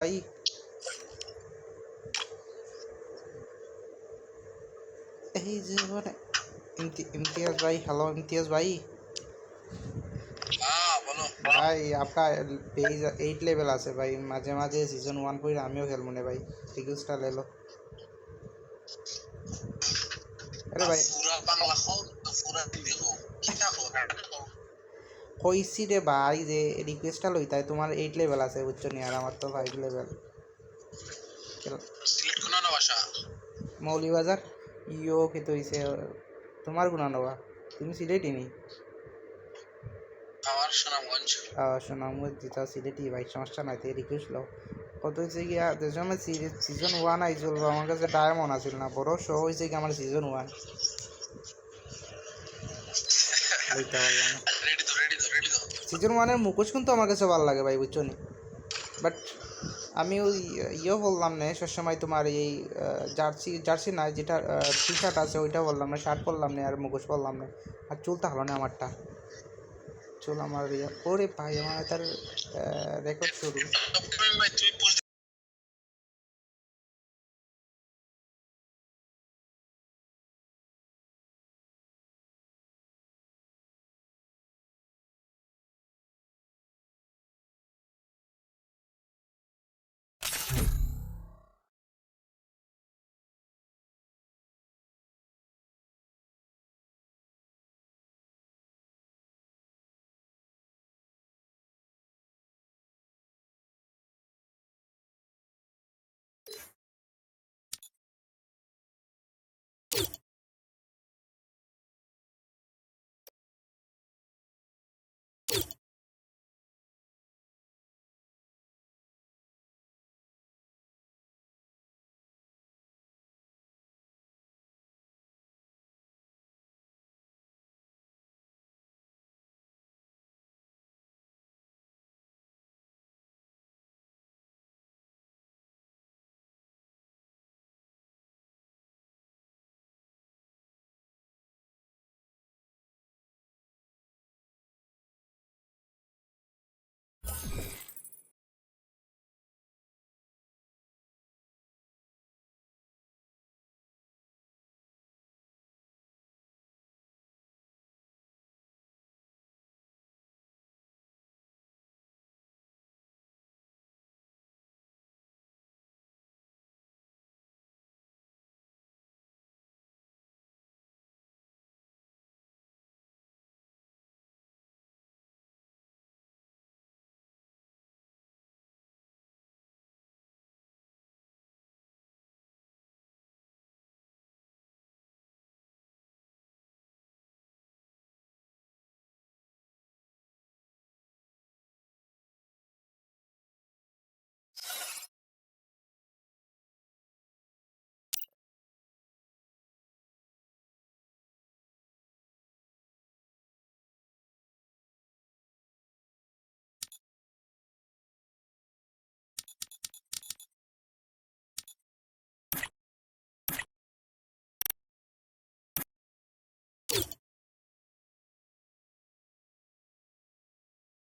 ভাই এই যে মানে इम्तियाज भाई हेलो इम्तियाज भाई ভাই আপনার পেজ 8 লেভেল আছে ভাই মাঝে মাঝে সিজন 1 কইরা আমিও খেলবো না ভাই রিকোয়েস্টটা লেলো আরে ভাই কইছি রে ভাই যে রিকোয়েস্টটা লই তাই তোমার 8 লেভেল আছে বুঝছো নি আর আমার তো 5 লেভেল সিলেক্ট কোন না ভাষা মৌলিবাজার ইও খেতে হইছে তোমার গুণা নেওয়া তুমি সিলেটি নি আমার সুনামগঞ্জ সুনামগঞ্জ যেটা সিলেটি ভাই সমস্যা নাই তো রিকোয়েস্ট লো কত হয়েছে গিয়া যে সময় সিজন 1 আইছিল আমার কাছে ডায়মন্ড আছিল না বড় শো হয়েছে কি আমার সিজন 1 লইতে পারলাম না রেডি তো সিজন 1 এর মুখোশ কিন্তু আমার কাছে ভালো লাগে ভাই বুঝছো নি বাট আমি ওই ইয়েও বললাম না সবসময় তোমার এই জার্সি না যেটা টি শার্ট আছে ওইটা বললাম না শার্ট পরলাম না আর মুখোশ পরলাম না আর চুল তো হলো না আমারটা চুল আমার ওরে ভাই আমার তার রেকর্ড শুরু তুই